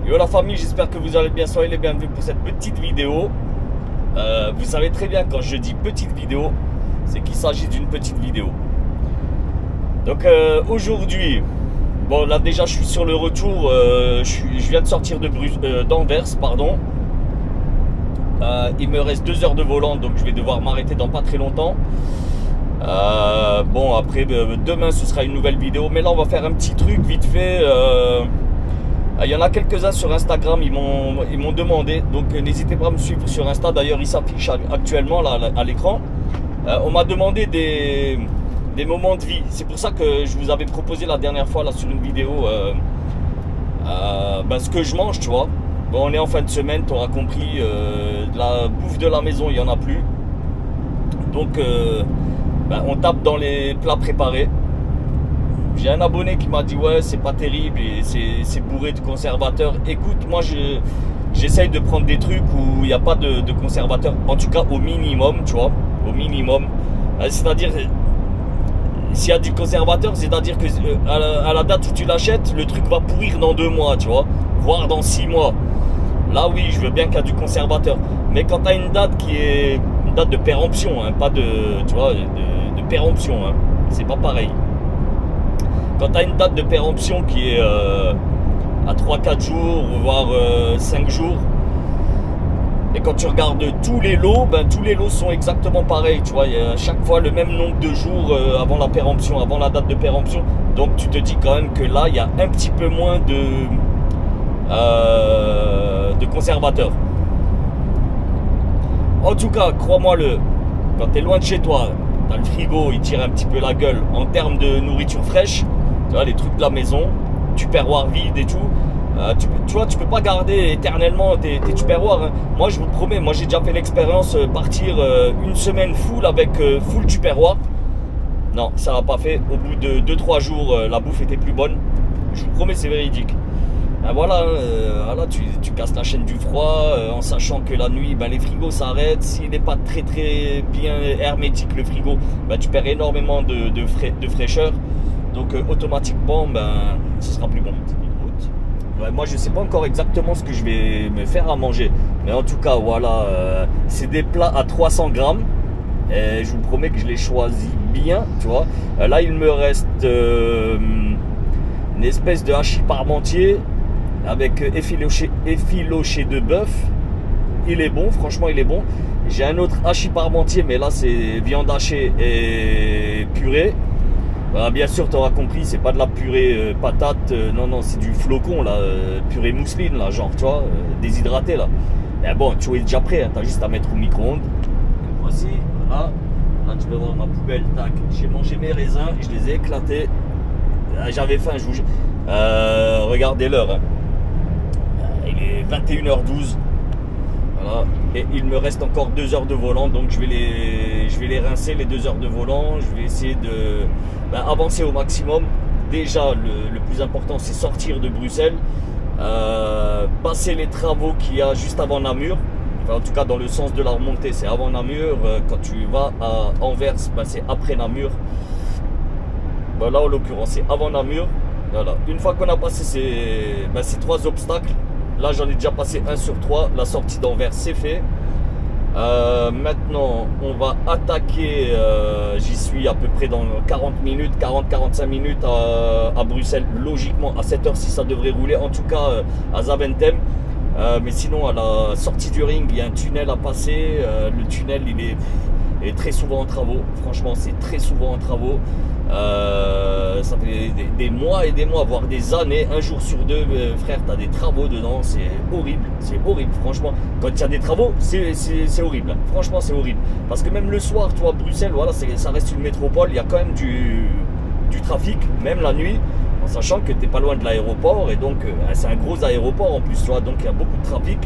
Yo la famille, j'espère que vous allez bien, soyez les bienvenus pour cette petite vidéo. Vous savez très bien quand je dis petite vidéo, c'est qu'il s'agit d'une petite vidéo. Donc aujourd'hui, bon là déjà je suis sur le retour, je viens de sortir d'Anvers, pardon. Il me reste 2 heures de volant, donc je vais devoir m'arrêter dans pas très longtemps. Bon après demain ce sera une nouvelle vidéo, mais là on va faire un petit truc vite fait. Il y en a quelques-uns sur Instagram, ils m'ont demandé, donc n'hésitez pas à me suivre sur Insta. D'ailleurs il s'affiche actuellement là à l'écran. On m'a demandé des moments de vie. C'est pour ça que je vous avais proposé la dernière fois là sur une vidéo ce que je mange, tu vois. Bon, on est en fin de semaine, tu auras compris, de la bouffe de la maison il n'y en a plus. Donc on tape dans les plats préparés. J'ai un abonné qui m'a dit ouais c'est pas terrible et c'est bourré de conservateurs. Écoute, moi j'essaye de prendre des trucs où il n'y a pas de conservateurs, en tout cas au minimum, tu vois, au minimum. C'est-à-dire, s'il y a du conservateur, c'est-à-dire que à la date où tu l'achètes, le truc va pourrir dans 2 mois, tu vois, voire dans 6 mois. Là oui, je veux bien qu'il y a du conservateur. Mais quand tu as une date qui est une date de péremption, hein, pas de, tu vois, de péremption, hein, c'est pas pareil. Quand tu as une date de péremption qui est à 3-4 jours, voire 5 jours, et quand tu regardes tous les lots, tous les lots sont exactement pareils. Tu vois, il y a à chaque fois le même nombre de jours avant la péremption, avant la date de péremption. Donc tu te dis quand même que là, il y a un petit peu moins de conservateurs. En tout cas, crois-moi-le, quand tu es loin de chez toi, tu as le frigo, il tire un petit peu la gueule en termes de nourriture fraîche. Tu vois, les trucs de la maison, tupperware vide et tout. Tu vois, tu peux pas garder éternellement tes tupperwares. Hein. Moi, je vous promets, moi j'ai déjà fait l'expérience partir une semaine full avec full tupperware. Non, ça n'a pas fait. Au bout de 2-3 jours, la bouffe était plus bonne. Je vous promets, c'est véridique. Voilà, voilà tu casses la chaîne du froid en sachant que la nuit, les frigos s'arrêtent. S'il n'est pas très bien hermétique le frigo, tu perds énormément de fraîcheur. Donc automatiquement, ce sera plus bon. Ouais, moi, je sais pas encore exactement ce que je vais me faire à manger. Mais en tout cas, voilà, c'est des plats à 300 grammes. Et je vous promets que je les choisis bien, tu vois. Là, il me reste une espèce de hachis parmentier avec effiloché de bœuf. Il est bon, franchement, il est bon. J'ai un autre hachis parmentier, mais là, c'est viande hachée et purée. Bien sûr, tu auras compris, c'est pas de la purée patate, non, c'est du flocon, là, purée mousseline, là, genre, tu vois, déshydraté, là. Mais bon, tu es déjà prêt, hein, tu as juste à mettre au micro-ondes. Voici, voilà. Là, tu peux voir ma poubelle, tac. J'ai mangé mes raisins, je les ai éclatés. J'avais faim, je vous jure. Regardez l'heure, hein. Il est 21h12. Voilà. Et il me reste encore 2 heures de volant, donc je vais les rincer, les 2 heures de volant. Je vais essayer de avancer au maximum. Déjà, le plus important, c'est sortir de Bruxelles, passer les travaux qu'il y a juste avant Namur. Enfin, en tout cas, dans le sens de la remontée, c'est avant Namur. Quand tu vas à Anvers, c'est après Namur. Là, en l'occurrence, c'est avant Namur. Voilà. Une fois qu'on a passé ces 3 obstacles, là j'en ai déjà passé 1 sur 3, la sortie d'Anvers c'est fait. Maintenant on va attaquer, j'y suis à peu près dans 40 minutes, 40-45 minutes à Bruxelles. Logiquement à cette heure-ci ça devrait rouler, en tout cas à Zaventem. Mais sinon à la sortie du ring il y a un tunnel à passer. Le tunnel il est très souvent en travaux, franchement c'est très souvent en travaux. Ça fait des mois et des mois, voire des années, 1 jour sur 2, frère, tu as des travaux dedans, c'est horrible, franchement. Quand il y a des travaux, c'est horrible, franchement c'est horrible. Parce que même le soir, tu vois, Bruxelles, voilà, ça reste une métropole, il y a quand même du trafic, même la nuit, en sachant que tu n'es pas loin de l'aéroport, et donc c'est un gros aéroport en plus, tu vois, donc il y a beaucoup de trafic.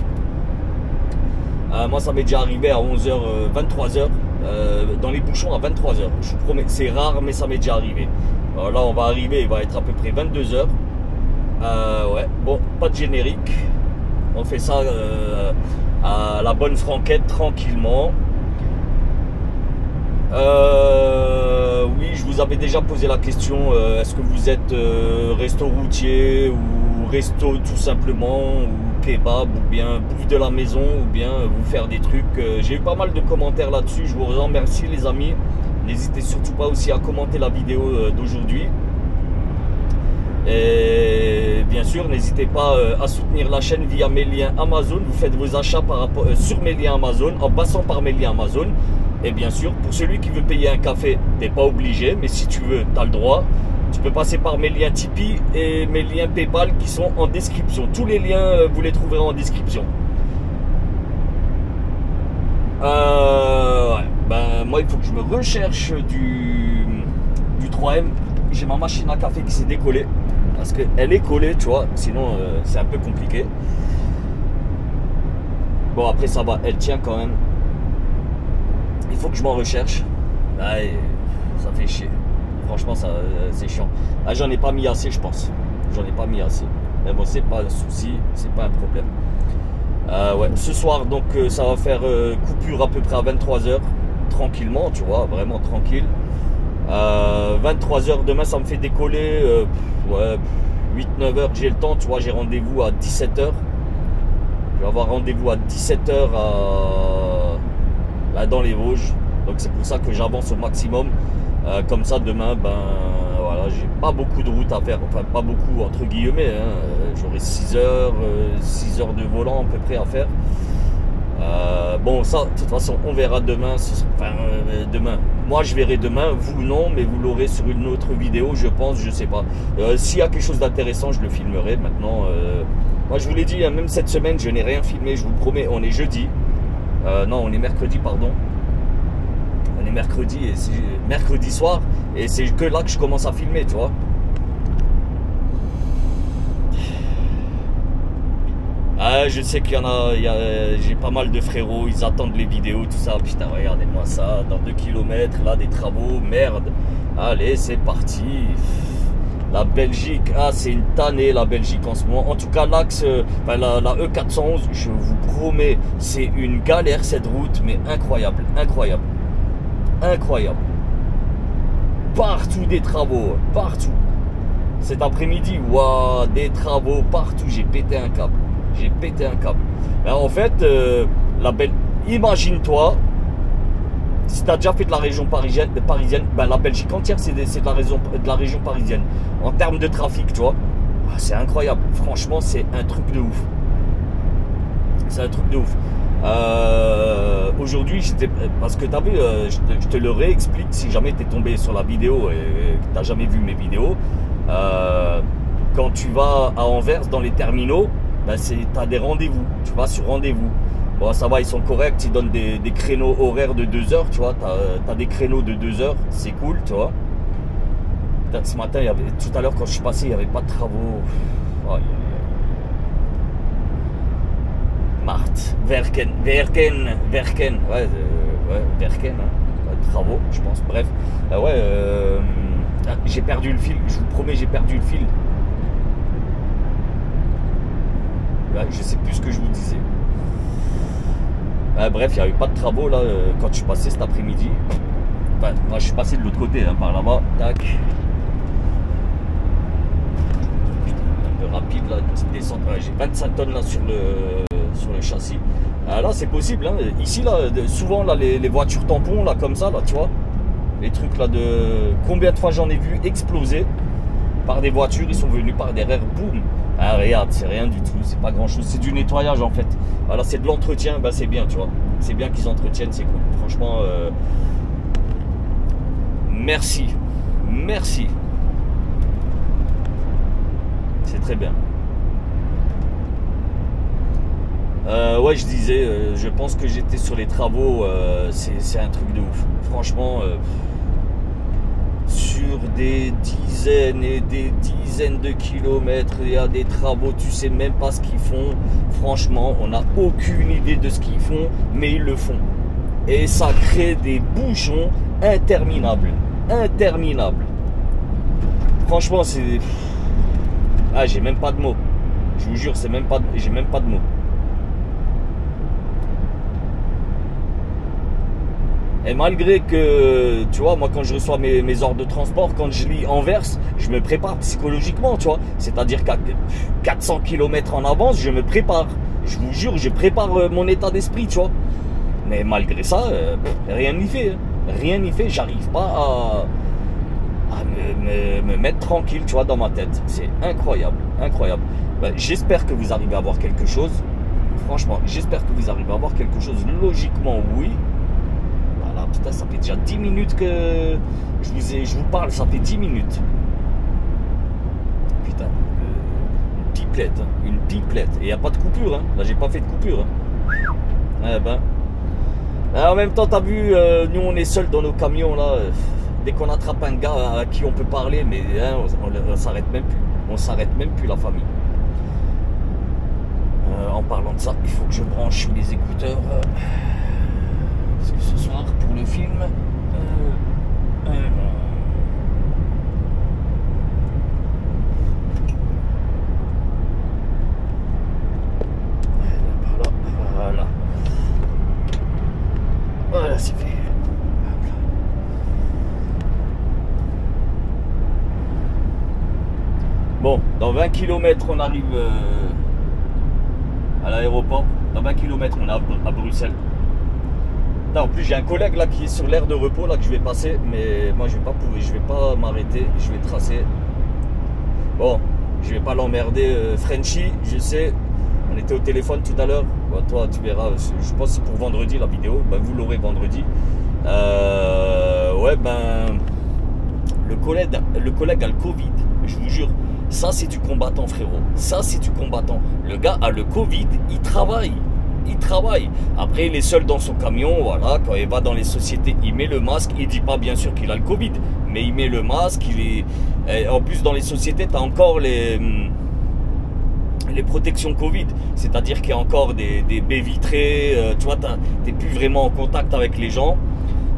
Moi ça m'est déjà arrivé à 11h, 23h. Dans les bouchons à 23h, je vous promets, c'est rare mais ça m'est déjà arrivé. Alors là on va arriver, il va être à peu près 22h. Ouais, bon, pas de générique, on fait ça à la bonne franquette, tranquillement. Oui, je vous avais déjà posé la question, est-ce que vous êtes resto routier ou resto tout simplement, ou kebab, ou bien bouffe de la maison, ou bien vous faire des trucs. J'ai eu pas mal de commentaires là-dessus, je vous remercie les amis. N'hésitez surtout pas aussi à commenter la vidéo d'aujourd'hui. Et bien sûr, n'hésitez pas à soutenir la chaîne via mes liens Amazon. Vous faites vos achats sur mes liens Amazon, en passant par mes liens Amazon. Et bien sûr, pour celui qui veut payer un café, t'es pas obligé, mais si tu veux, tu as le droit. Tu peux passer par mes liens Tipeee et mes liens PayPal qui sont en description. Tous les liens, vous les trouverez en description. Ouais. Ben, moi, il faut que je me recherche du 3M. J'ai ma machine à café qui s'est décollée. Parce qu'elle est collée, tu vois. Sinon, c'est un peu compliqué. Bon, après, ça va. Elle tient quand même. Il faut que je m'en recherche. Ouais, ça fait chier. Franchement, c'est chiant. Ah, j'en ai pas mis assez, je pense. J'en ai pas mis assez. Mais bon, c'est pas un souci. C'est pas un problème. Ouais. Ce soir, donc, ça va faire coupure à peu près à 23 h. Tranquillement, tu vois. Vraiment tranquille. 23 h demain, ça me fait décoller. Ouais, 8-9 h. J'ai le temps, tu vois. J'ai rendez-vous à 17 h. Je vais avoir rendez-vous à 17 h là dans les Vosges. Donc, c'est pour ça que j'avance au maximum. Comme ça, demain, ben voilà, j'ai pas beaucoup de route à faire, enfin pas beaucoup entre guillemets, hein. J'aurai 6 heures de volant à peu près à faire. Bon, ça, de toute façon, on verra demain. Enfin, demain, moi je verrai demain, vous non, mais vous l'aurez sur une autre vidéo, je pense, je sais pas. S'il y a quelque chose d'intéressant, je le filmerai. Maintenant, moi je vous l'ai dit, hein, même cette semaine, je n'ai rien filmé, je vous promets. On est jeudi, non, on est mercredi, pardon. On est mercredi et c'est mercredi soir et c'est que là que je commence à filmer, tu vois. Ah, je sais qu'il y en a, j'ai pas mal de frérots, ils attendent les vidéos, tout ça. Putain, regardez-moi ça, dans 2 km, là, des travaux, merde. Allez, c'est parti. La Belgique, ah, c'est une tannée, la Belgique en ce moment. En tout cas, l'axe, enfin, la E411, je vous promets, c'est une galère cette route, mais incroyable, incroyable. Incroyable. Partout des travaux, partout. Cet après-midi, waouh, des travaux partout. J'ai pété un câble. J'ai pété un câble. Ben, en fait, imagine-toi, si tu as déjà fait de la région parisienne, ben, la Belgique entière, c'est de la région parisienne. En termes de trafic, tu vois, c'est incroyable. Franchement, c'est un truc de ouf. C'est un truc de ouf. Aujourd'hui, parce que tu as vu, je te le réexplique si jamais tu es tombé sur la vidéo et que tu n'as jamais vu mes vidéos. Quand tu vas à Anvers dans les terminaux, ben tu as des rendez-vous. Tu vas sur rendez-vous. Bon, ça va, ils sont corrects. Ils donnent des créneaux horaires de 2 heures. Tu vois, tu as des créneaux de 2 heures. C'est cool, tu vois. Ce matin, tout à l'heure, quand je suis passé, il n'y avait pas de travaux. Oh, Marthe, Werken, ouais, Werken, hein. Travaux, je pense, bref, j'ai perdu le fil, je vous promets, j'ai perdu le fil, je sais plus ce que je vous disais, bref, il n'y avait pas de travaux là, quand je suis passé cet après-midi, enfin, moi je suis passé de l'autre côté, hein, par là-bas, tac, un peu rapide là, une petite descente, j'ai 25 tonnes là sur le châssis. Là c'est possible, hein. Ici là, souvent là les voitures tampons là comme ça là, tu vois, les trucs là de combien de fois j'en ai vu exploser par des voitures, ils sont venus par derrière, boum. Ah regarde, c'est rien du tout, c'est pas grand chose, c'est du nettoyage en fait. Voilà, c'est de l'entretien, bah c'est bien, tu vois, c'est bien qu'ils entretiennent, c'est cool. Franchement, merci, c'est très bien. Ouais, je disais, je pense que j'étais sur les travaux, c'est un truc de ouf. Franchement, sur des dizaines et des dizaines de kilomètres, il y a des travaux, tu sais même pas ce qu'ils font. Franchement, on n'a aucune idée de ce qu'ils font, mais ils le font. Et ça crée des bouchons interminables. Interminables. Franchement, c'est... Ah, j'ai même pas de mots. Je vous jure, j'ai même pas de mots. Et malgré que, tu vois, moi quand je reçois mes ordres de transport, quand je lis Anvers, je me prépare psychologiquement, tu vois. C'est-à-dire qu'à 400 km en avance, je me prépare. Je vous jure, je prépare mon état d'esprit, tu vois. Mais malgré ça, rien n'y fait. Hein. Rien n'y fait, j'arrive pas à me mettre tranquille, tu vois, dans ma tête. C'est incroyable, incroyable. Ben, j'espère que vous arrivez à voir quelque chose. Franchement, j'espère que vous arrivez à voir quelque chose. Logiquement, oui. Voilà, putain, ça fait déjà 10 minutes que je vous parle, ça fait 10 minutes. Putain, une pipelette, hein, une pipelette. Et il n'y a pas de coupure, hein. Là, j'ai pas fait de coupure. Hein. Eh ben. En même temps, t'as vu, nous, on est seuls dans nos camions, là. Dès qu'on attrape un gars à qui on peut parler, mais hein, on s'arrête même plus. On s'arrête même plus, la famille. En parlant de ça, il faut que je branche les écouteurs. Parce que ce soir, pour le film... Voilà. Voilà, c'est fait. Bon, dans 20 km, on arrive à l'aéroport. Dans 20 km, on est à Bruxelles. Là, en plus, j'ai un collègue là qui est sur l'aire de repos là que je vais passer, mais moi, je vais pas m'arrêter. Je vais tracer. Bon, je vais pas l'emmerder. Frenchy, je sais. On était au téléphone tout à l'heure. Bah, toi, tu verras. Je pense que c'est pour vendredi la vidéo. Bah, vous l'aurez vendredi. Ouais, ben, le collègue a le Covid. Je vous jure. Ça, c'est du combattant, frérot. Ça, c'est du combattant. Le gars a le Covid, il travaille. Il travaille. Après, il est seul dans son camion. Voilà, quand il va dans les sociétés, il met le masque. Il dit pas, bien sûr, qu'il a le Covid. Mais il met le masque. En plus, dans les sociétés, tu as encore les protections Covid. C'est-à-dire qu'il y a encore des baies vitrées. Tu vois, tu n'es plus vraiment en contact avec les gens.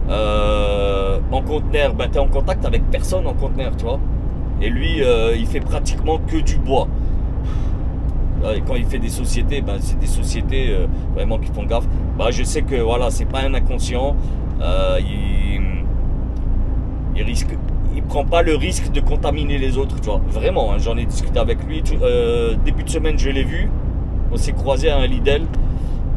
En conteneur, ben, tu es en contact avec personne en conteneur, tu vois. Et lui, il fait pratiquement que du bois. Et quand il fait des sociétés, ben, c'est des sociétés vraiment qui font gaffe. Ben, je sais que voilà, c'est pas un inconscient. Il prend pas le risque de contaminer les autres, tu vois. Vraiment, hein, j'en ai discuté avec lui. Début de semaine, je l'ai vu. On s'est croisé à un Lidl.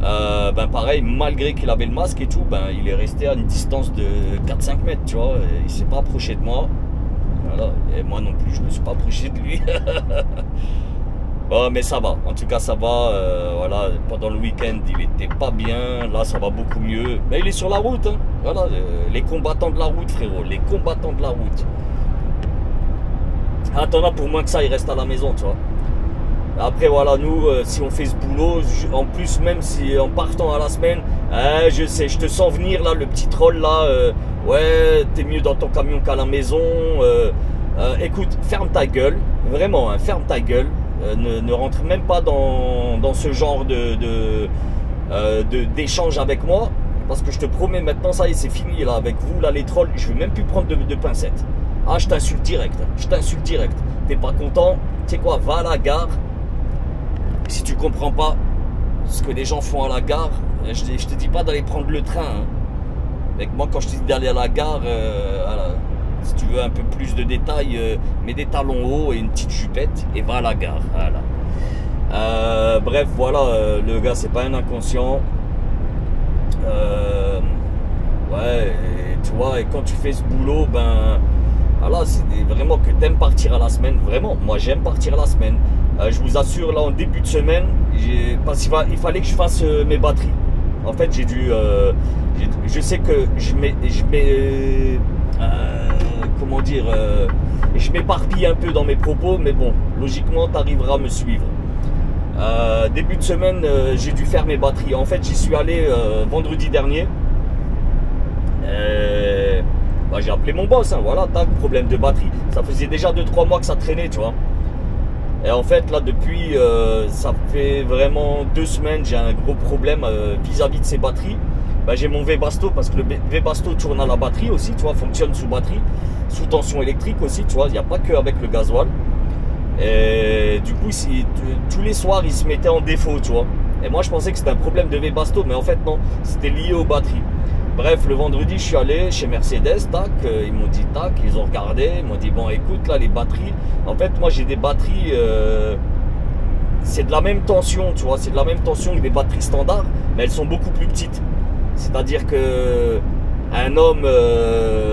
Ben pareil, malgré qu'il avait le masque et tout, ben il est resté à une distance de 4-5 mètres, tu vois. Et il s'est pas approché de moi. Voilà. Et moi non plus, je me suis pas approché de lui. Bon, mais ça va, en tout cas ça va. Voilà, pendant le week-end il était pas bien, là ça va beaucoup mieux. Mais il est sur la route, hein. Voilà, les combattants de la route, frérot, les combattants de la route. Attends, pour moins que ça, il reste à la maison, tu vois. Après voilà, nous, si on fait ce boulot, en plus même si en partant à la semaine, je sais, je te sens venir là, le petit troll là, ouais, t'es mieux dans ton camion qu'à la maison. Écoute, ferme ta gueule, vraiment, hein, ferme ta gueule. Ne rentre même pas dans ce genre d'échange avec moi, parce que je te promets maintenant, ça y est, c'est fini là avec vous là les trolls, je vais même plus prendre de pincettes. Ah, je t'insulte direct, je t'insulte direct. T'es pas content, tu sais quoi, va à la gare. Si tu comprends pas ce que les gens font à la gare, je te dis pas d'aller prendre le train, hein. Avec moi, quand je te dis d'aller à la gare, voilà. Si tu veux un peu plus de détails, mets des talons hauts et une petite jupette et va à la gare. Voilà. Bref, voilà, le gars, c'est pas un inconscient. Ouais, et tu vois, et quand tu fais ce boulot, ben voilà, c'est vraiment que t'aimes partir à la semaine. Vraiment, moi j'aime partir à la semaine. Je vous assure, là en début de semaine, parce qu'il fallait que je fasse mes batteries. En fait, j'ai dû, je sais que je mets comment dire, je m'éparpille un peu dans mes propos, mais bon, logiquement, tu arriveras à me suivre. Début de semaine, j'ai dû faire mes batteries. En fait, j'y suis allé vendredi dernier. Bah, j'ai appelé mon boss, hein, voilà, tac, problème de batterie. Ça faisait déjà 2-3 mois que ça traînait, tu vois. Et en fait, là, depuis, ça fait vraiment 2 semaines, j'ai un gros problème vis-à-vis de ces batteries. Bah, j'ai mon Webasto, parce que le Webasto tourne à la batterie aussi, tu vois, fonctionne sous batterie, sous tension électrique aussi, tu vois, il n'y a pas que avec le gasoil. Et du coup, tous les soirs, il se mettait en défaut, tu vois. Et moi, je pensais que c'était un problème de Webasto, mais en fait, non, c'était lié aux batteries. Bref, le vendredi, je suis allé chez Mercedes, tac, ils m'ont dit tac, ils ont regardé, ils m'ont dit bon écoute là les batteries, en fait moi j'ai des batteries, c'est de la même tension, tu vois, c'est de la même tension que des batteries standards, mais elles sont beaucoup plus petites. C'est-à-dire que un homme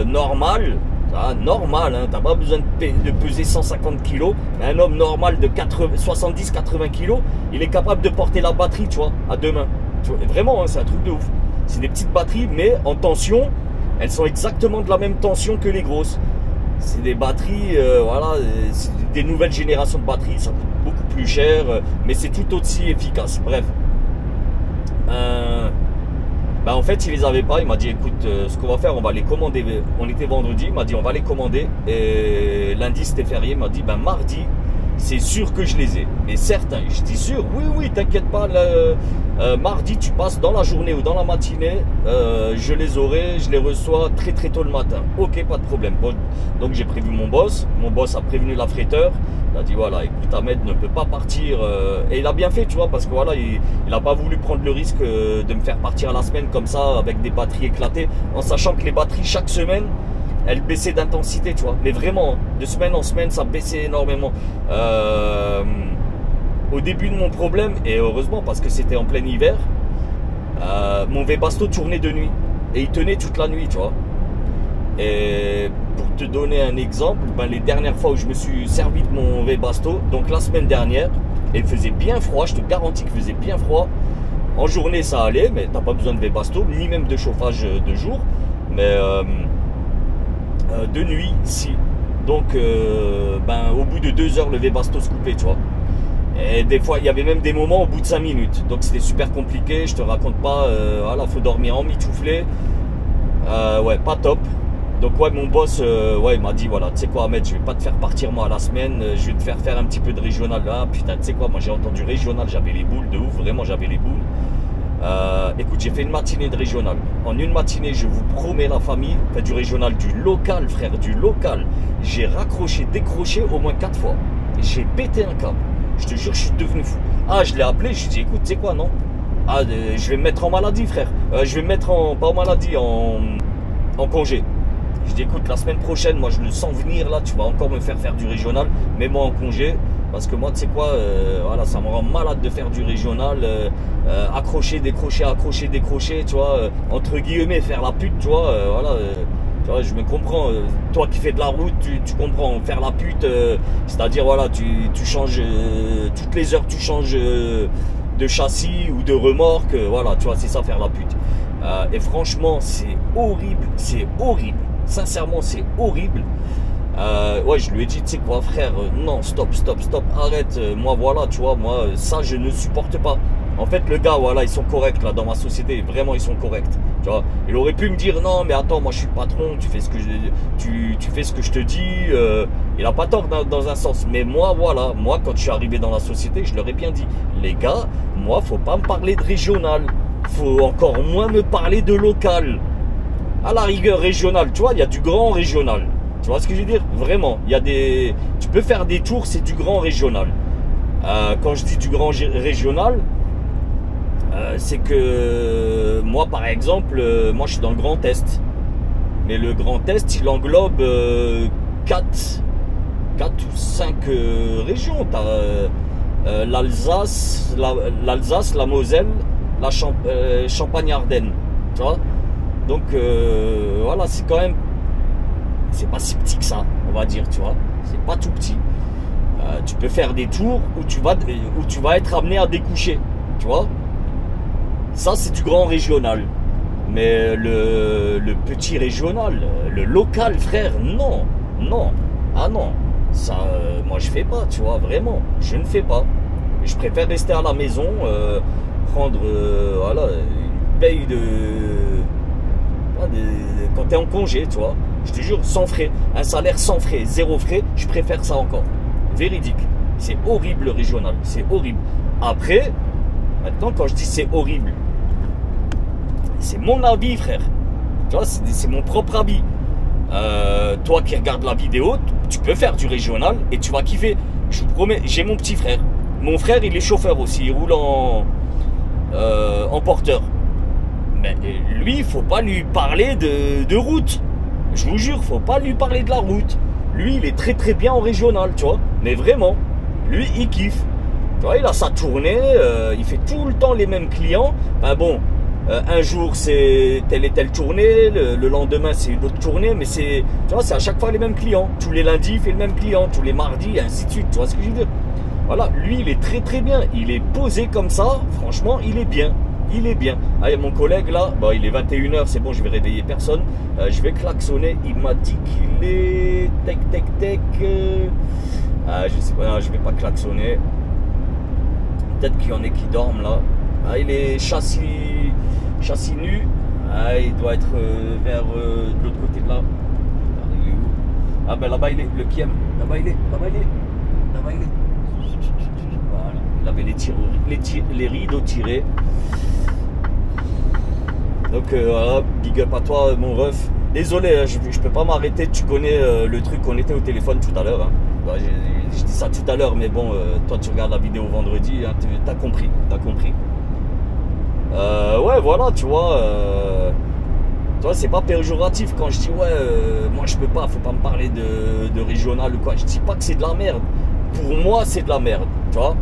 normal, hein, t'as pas besoin de peser 150 kg, mais un homme normal de 70-80 kg, il est capable de porter la batterie, tu vois, à deux mains. Tu vois, vraiment, hein, c'est un truc de ouf. C'est des petites batteries, mais en tension, elles sont exactement de la même tension que les grosses. C'est des batteries, voilà, c'est des nouvelles générations de batteries, ça coûte beaucoup plus cher, mais c'est tout aussi efficace. Bref. En fait, il les avait pas. Il m'a dit, écoute, ce qu'on va faire, on va les commander. On était vendredi, il m'a dit, on va les commander. Et lundi, c'était férié. Il m'a dit, mardi, c'est sûr que je les ai. Mais certains, je dis sûr, oui, t'inquiète pas. Mardi, tu passes dans la journée ou dans la matinée, je les aurai, je les reçois très tôt le matin. Ok, pas de problème. Bon, donc j'ai prévu mon boss a prévenu la freiteur. Il a dit voilà, écoute, Ahmed ne peut pas partir, et il a bien fait, tu vois, parce que voilà, il n'a pas voulu prendre le risque de me faire partir à la semaine comme ça avec des batteries éclatées, en sachant que les batteries chaque semaine elles baissaient d'intensité, tu vois, mais vraiment de semaine en semaine ça baissait énormément. Au début de mon problème, et heureusement parce que c'était en plein hiver, mon Webasto tournait de nuit et il tenait toute la nuit, tu vois. Et pour te donner un exemple, les dernières fois où je me suis servi de mon Webasto, donc la semaine dernière, et il faisait bien froid, je te garantis qu'il faisait bien froid. En journée ça allait, mais t'as pas besoin de Webasto, ni même de chauffage de jour, mais de nuit, si. Donc au bout de 2 heures le Webasto se coupait, tu vois. Et des fois il y avait même des moments au bout de 5 minutes, donc c'était super compliqué, je te raconte pas, voilà, faut dormir en mitouflé, ouais, pas top. Donc ouais, mon boss, ouais, il m'a dit voilà, tu sais quoi Ahmed, je vais pas te faire partir moi à la semaine, je vais te faire un petit peu de régional là. Putain, tu sais quoi, moi j'ai entendu régional, j'avais les boules de ouf, vraiment j'avais les boules. Écoute, j'ai fait une matinée de régional. En une matinée, je vous promets la famille, fait du régional, du local frère, du local. J'ai raccroché, décroché au moins 4 fois. J'ai pété un câble. Je te jure, je suis devenu fou. Ah, je l'ai appelé, je lui ai dit écoute, tu sais quoi, non, je vais me mettre en maladie frère. Je vais me mettre pas en maladie, en congé. Je dis écoute, la semaine prochaine, moi je le sens venir là, tu vas encore me faire du régional, mets-moi en congé, parce que moi tu sais quoi, voilà, ça me rend malade de faire du régional, accrocher, décrocher, tu vois, entre guillemets, faire la pute, tu vois, voilà, tu vois, je me comprends, toi qui fais de la route, tu comprends, faire la pute, c'est-à-dire voilà, tu changes, toutes les heures tu changes de châssis ou de remorque, voilà, tu vois, c'est ça faire la pute. Et franchement, c'est horrible, sincèrement c'est horrible. Ouais, je lui ai dit, tu sais quoi frère, non, stop, arrête, moi voilà, tu vois, moi ça je ne supporte pas. En fait le gars, voilà, ils sont corrects là dans ma société, vraiment ils sont corrects, tu vois. Il aurait pu me dire non mais attends, moi je suis patron, tu fais ce que je te dis, il a pas tort dans un sens. Mais moi voilà, moi quand je suis arrivé dans la société, je leur ai bien dit, les gars, moi faut pas me parler de régional, faut encore moins me parler de local. À la rigueur régional, tu vois, il y a du grand régional. Tu vois ce que je veux dire? Vraiment, il y a des... Tu peux faire des tours, c'est du grand régional. Quand je dis du grand régional, c'est que moi, par exemple, moi, je suis dans le Grand Est. Mais le Grand Est, il englobe 4 ou 5 régions. Tu as l'Alsace, la Moselle, la Champagne-Ardenne. Tu vois? Donc, voilà, c'est quand même... C'est pas si petit que ça, on va dire, tu vois. C'est pas tout petit. Tu peux faire des tours où tu vas être amené à découcher, tu vois. Ça, c'est du grand régional. Mais le petit régional, le local, frère, non. Ah non. Ça, moi, je fais pas, tu vois, vraiment. Je ne fais pas. Je préfère rester à la maison, prendre, voilà, une paye quand tu es en congé, tu vois. Je te jure, sans frais, un salaire sans frais, 0 frais, je préfère ça encore. Véridique. C'est horrible le régional, c'est horrible. Après, maintenant quand je dis c'est horrible, c'est mon avis frère. Tu vois, c'est mon propre avis. Toi qui regardes la vidéo, tu peux faire du régional et tu vas kiffer. Je vous promets, j'ai mon petit frère. Mon frère il est chauffeur aussi, il roule en porteur. mais lui, il faut pas lui parler de route. Je vous jure, faut pas lui parler de la route. Lui, il est très très bien en régional, tu vois. Mais vraiment, lui, il kiffe. Tu vois, il a sa tournée, il fait tout le temps les mêmes clients. Ben bon, un jour c'est telle et telle tournée, le lendemain c'est une autre tournée, mais c'est, tu vois, c'est à chaque fois les mêmes clients. Tous les lundis, il fait le même client, tous les mardis, et ainsi de suite. Tu vois ce que je veux dire? Voilà, lui, il est très très bien. Il est posé comme ça, franchement, il est bien. Il est bien. Ah, il y a mon collègue là, bon, il est 21 h, c'est bon, je vais réveiller personne. Je vais klaxonner. Il m'a dit qu'il est tech. Je sais pas, je vais pas klaxonner. Peut-être qu'il y en a qui dorment là. Ah, il est châssis nu. Ah, il doit être vers de l'autre côté de là. Il est où? Ah ben là-bas il est, le Kiem. Là-bas il est. Voilà. Il avait les rideaux tirés. Donc voilà, big up à toi mon ref. Désolé, hein, je peux pas m'arrêter. Tu connais le truc, on était au téléphone tout à l'heure. Hein. Bah, je dis ça tout à l'heure, mais bon, toi tu regardes la vidéo vendredi, hein, t'as compris. Ouais, voilà, tu vois, c'est pas péjoratif quand je dis ouais, moi je peux pas, faut pas me parler de régional ou quoi. Je dis pas que c'est de la merde. Pour moi, c'est de la merde, tu vois.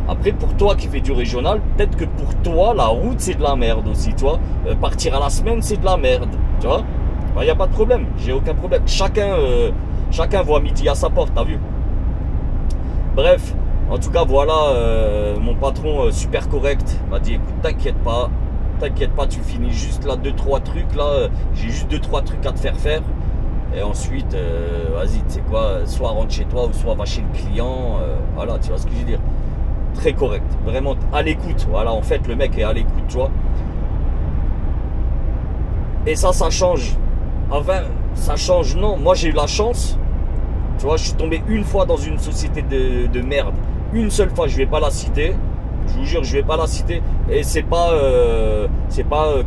Après, pour toi qui fais du régional, peut-être que pour toi, la route, c'est de la merde aussi, tu vois. Partir à la semaine, c'est de la merde, tu vois. Il n'y a pas de problème, j'ai aucun problème. Chacun voit midi à sa porte, t'as vu. Bref, en tout cas, voilà, mon patron, super correct, m'a dit, écoute, t'inquiète pas, tu finis juste là 2-3 trucs, là, j'ai juste 2-3 trucs à te faire. Et ensuite, vas-y, tu sais quoi, soit rentre chez toi ou soit va chez le client, voilà, tu vois ce que je veux dire. Très correct, vraiment à l'écoute, voilà, en fait, le mec est à l'écoute, tu vois. Et ça change. Enfin, ça change, non, moi j'ai eu la chance, tu vois, je suis tombé une fois dans une société de merde, une seule fois, je vais pas la citer. Je vous jure, je vais pas la citer. Et c'est pas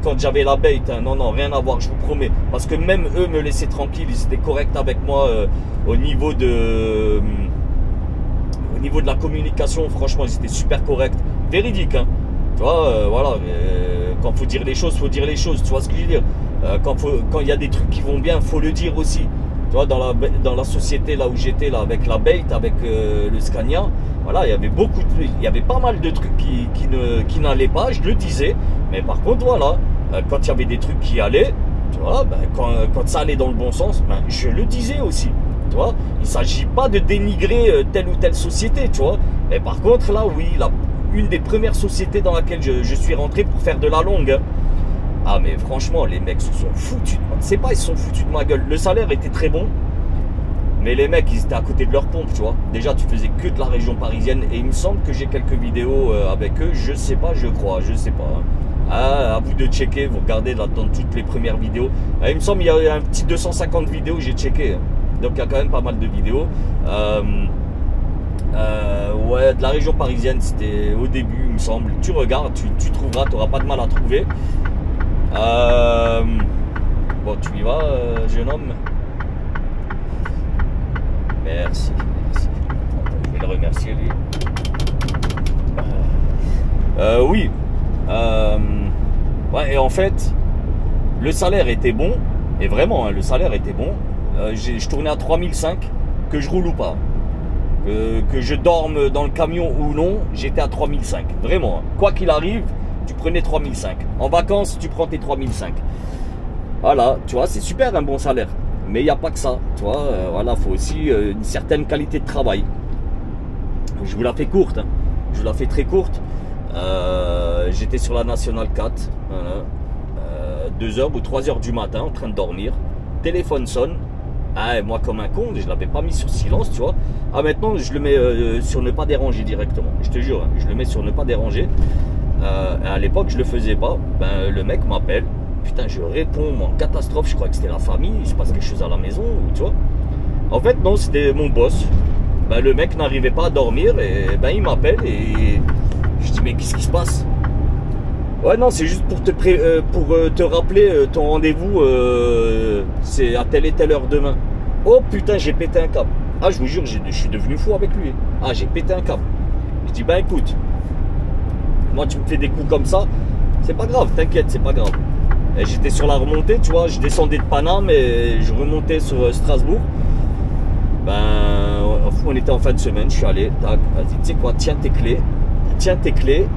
quand j'avais la bait, hein. Non, rien à voir, je vous promets. Parce que même eux me laissaient tranquille, ils étaient corrects avec moi au niveau de la communication. Franchement, ils étaient super corrects, véridique, hein. Tu vois, voilà. Quand faut dire les choses, faut dire les choses. Tu vois ce que je veux dire? Quand il y a des trucs qui vont bien, faut le dire aussi. Tu vois, dans la société là où j'étais là avec la bait, avec le Scania. Voilà, il y avait pas mal de trucs qui n'allaient pas, je le disais. Mais par contre, voilà, quand il y avait des trucs qui allaient, tu vois, ben, quand ça allait dans le bon sens, ben, je le disais aussi. Tu vois, il ne s'agit pas de dénigrer telle ou telle société, tu vois. Mais par contre, là, oui, une des premières sociétés dans laquelle je suis rentré pour faire de la longue. Hein. Ah, mais franchement, les mecs se sont foutus de moi. C'est pas, ils se sont foutus de ma gueule. Le salaire était très bon. Mais les mecs, ils étaient à côté de leur pompe, tu vois. Déjà, tu faisais que de la région parisienne. Et il me semble que j'ai quelques vidéos avec eux. Je sais pas, je crois, je sais pas. Hein. Ah, à vous de checker, vous regardez là dans toutes les premières vidéos. Ah, il me semble qu'il y a un petit 250 vidéos, j'ai checké. Hein. Donc, il y a quand même pas mal de vidéos. Ouais, de la région parisienne, c'était au début, il me semble. Tu regardes, tu trouveras, tu n'auras pas de mal à trouver. Bon, tu y vas, jeune homme. Merci. Je vais le remercier lui. Oui. Ouais, et en fait, le salaire était bon. Et vraiment, hein, le salaire était bon. Je tournais à 3005, que je roule ou pas. Que je dorme dans le camion ou non, j'étais à 3005. Vraiment. Hein. Quoi qu'il arrive, tu prenais 3005. En vacances, tu prends tes 3005. Voilà, tu vois, c'est super un bon salaire. Mais il n'y a pas que ça, tu vois, voilà, faut aussi une certaine qualité de travail. Je vous la fais courte, hein. Je vous la fais très courte. J'étais sur la Nationale 4, voilà, 2h ou 3h du matin en train de dormir. Téléphone sonne. Ah, et moi comme un con, je ne l'avais pas mis sur silence, tu vois. Ah, maintenant je le mets sur ne pas déranger directement. Je te jure, hein, je le mets sur ne pas déranger. À l'époque je le faisais pas. Ben, le mec m'appelle. Putain, je réponds en catastrophe, je crois que c'était la famille, il se passe quelque chose à la maison, tu vois. En fait, non, c'était mon boss. Ben, le mec n'arrivait pas à dormir et ben, il m'appelle et je dis, mais qu'est-ce qui se passe? Ouais, non, c'est juste pour te rappeler ton rendez-vous, c'est à telle et telle heure demain. Oh putain, j'ai pété un câble. Ah, je vous jure, je suis devenu fou avec lui. Ah, j'ai pété un câble. Je dis, ben écoute, moi tu me fais des coups comme ça, c'est pas grave, t'inquiète, c'est pas grave. Et j'étais sur la remontée, tu vois, je descendais de Paname et je remontais sur Strasbourg. Ben, on était en fin de semaine, je suis allé, tac, vas-y, tu sais quoi, tiens tes clés.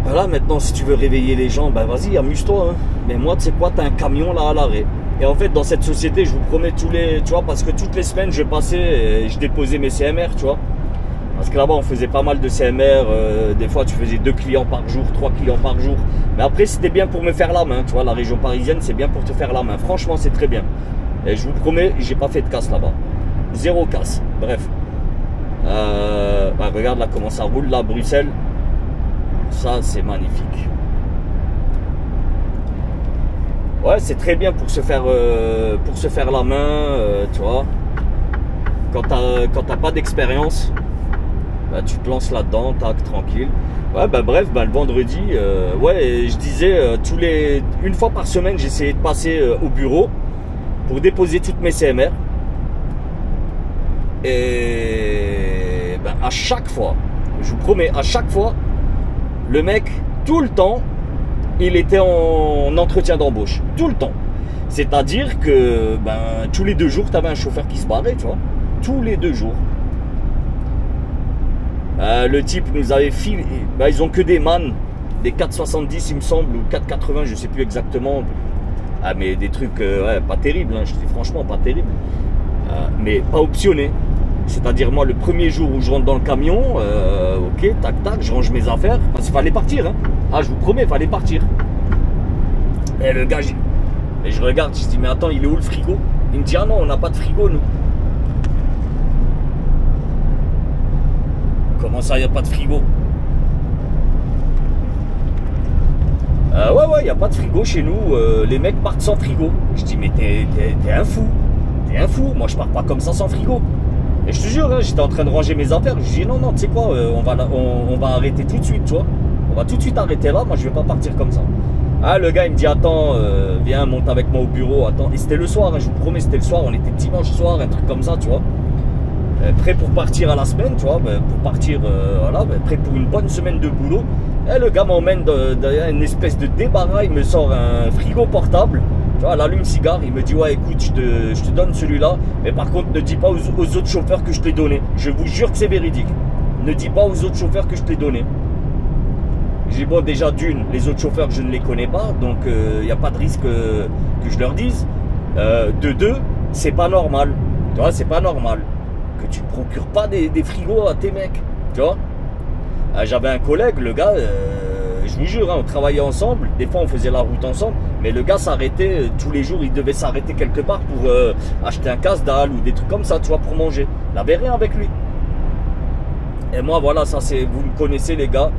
Voilà, maintenant, si tu veux réveiller les gens, ben vas-y, amuse-toi. Hein. Mais moi, tu sais quoi, t'as un camion là à l'arrêt. Et en fait, dans cette société, je vous promets tu vois, parce que toutes les semaines, je passais et je déposais mes CMR, tu vois. Parce que là-bas, on faisait pas mal de CMR. Des fois, tu faisais 2 clients par jour, 3 clients par jour. Mais après, c'était bien pour me faire la main. Tu vois, la région parisienne, c'est bien pour te faire la main. Franchement, c'est très bien. Et je vous promets, j'ai pas fait de casse là-bas. 0 casse. Bref. Ben, regarde là comment ça roule. Là, Bruxelles. Ça, c'est magnifique. Ouais, c'est très bien pour se faire la main, tu vois. Quand t'as pas d'expérience, bah, tu te lances là-dedans, tac, tranquille. Ouais, bah bref, bah, le vendredi, ouais, je disais, une fois par semaine, j'essayais de passer au bureau pour déposer toutes mes CMR. Et bah, à chaque fois, je vous promets, à chaque fois, le mec, tout le temps, il était en entretien d'embauche. Tout le temps. C'est-à-dire que ben, tous les 2 jours, tu avais un chauffeur qui se barrait, tu vois. Tous les 2 jours. Le type nous avait filé. Ben, ils ont que des MAN, des 470, il me semble, ou 480, je sais plus exactement. Ah, mais des trucs ouais, pas terribles, hein, je dis franchement pas terribles. Mais pas optionnés. C'est-à-dire moi le premier jour où je rentre dans le camion, ok, tac tac, je range mes affaires, parce qu'il fallait partir, hein. Ah je vous promets, il fallait partir. Et le gars, et je regarde, je dis mais attends, il est où le frigo? Il me dit ah non, on n'a pas de frigo nous. Comment ça, il n'y a pas de frigo? Ouais, il n'y a pas de frigo chez nous, les mecs partent sans frigo. Je dis mais t'es un fou, moi je pars pas comme ça sans frigo. Et je te jure, hein, j'étais en train de ranger mes affaires. Je dis non, tu sais quoi, on va arrêter tout de suite, tu vois. On va tout de suite arrêter là, moi je vais pas partir comme ça. Ah, le gars il me dit attends, viens, monte avec moi au bureau, attends. Et c'était le soir, hein, je vous promets, c'était le soir, on était dimanche soir, un truc comme ça, tu vois. Prêt pour partir à la semaine, tu vois, pour partir, voilà, prêt pour une bonne semaine de boulot. Et le gars m'emmène dans une espèce de débarras, il me sort un frigo portable. Tu vois, l'allume-cigare, il me dit ouais écoute, je te donne celui-là, mais par contre ne dis pas aux autres chauffeurs que je te l'ai donné. Je vous jure que c'est véridique. Ne dis pas aux autres chauffeurs que je te l'ai donné. J'ai bon déjà d'une, les autres chauffeurs je ne les connais pas, donc il n'y a pas de risque que je leur dise. De deux, c'est pas normal. Tu vois, c'est pas normal que tu ne procures pas des frigos à tes mecs. Tu vois. J'avais un collègue, le gars, je vous jure, hein, on travaillait ensemble, des fois on faisait la route ensemble, mais le gars s'arrêtait, tous les jours il devait s'arrêter quelque part pour acheter un casse-dalle ou des trucs comme ça, tu vois, pour manger. Il n'avait rien avec lui. Et moi, voilà, ça c'est, vous me connaissez les gars,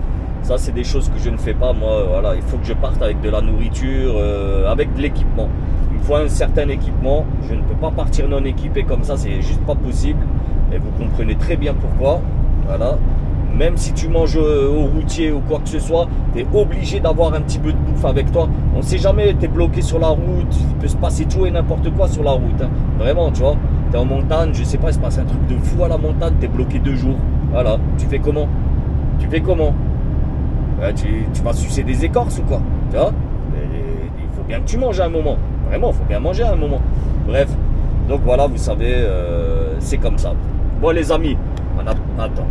ça c'est des choses que je ne fais pas, moi, voilà, il faut que je parte avec de la nourriture, avec de l'équipement. Il me faut un certain équipement, je ne peux pas partir non équipé comme ça, c'est juste pas possible, et vous comprenez très bien pourquoi, voilà. Même si tu manges au routier ou quoi que ce soit, tu es obligé d'avoir un petit peu de bouffe avec toi. On ne sait jamais, tu es bloqué sur la route, il peut se passer tout et n'importe quoi sur la route. Hein. Vraiment, tu vois, tu es en montagne, je sais pas, il se passe un truc de fou à la montagne, tu es bloqué 2 jours. Voilà, tu fais comment? Tu fais comment? Tu vas sucer des écorces ou quoi? Tu vois? Il faut bien que tu manges à un moment. Vraiment, il faut bien manger à un moment. Bref, donc voilà, vous savez, c'est comme ça. Bon les amis, on a... Attends.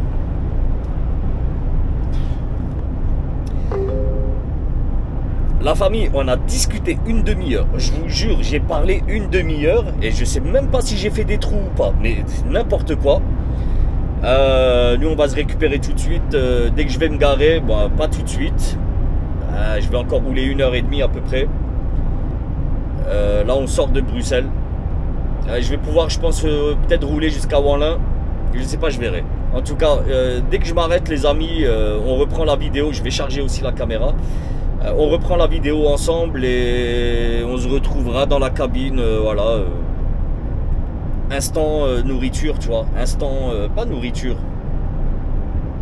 La famille, on a discuté une demi-heure. Je vous jure, j'ai parlé une demi-heure et je sais même pas si j'ai fait des trous ou pas. Mais n'importe quoi. Nous, on va se récupérer tout de suite. Dès que je vais me garer, bon, pas tout de suite. Je vais encore rouler 1h30 à peu près. Là, on sort de Bruxelles. Je vais pouvoir, je pense, peut-être rouler jusqu'à Wanlin. Je sais pas, je verrai. En tout cas, dès que je m'arrête, les amis, on reprend la vidéo. Je vais charger aussi la caméra. On reprend la vidéo ensemble et on se retrouvera dans la cabine, voilà. Instant nourriture, tu vois. Instant, pas nourriture.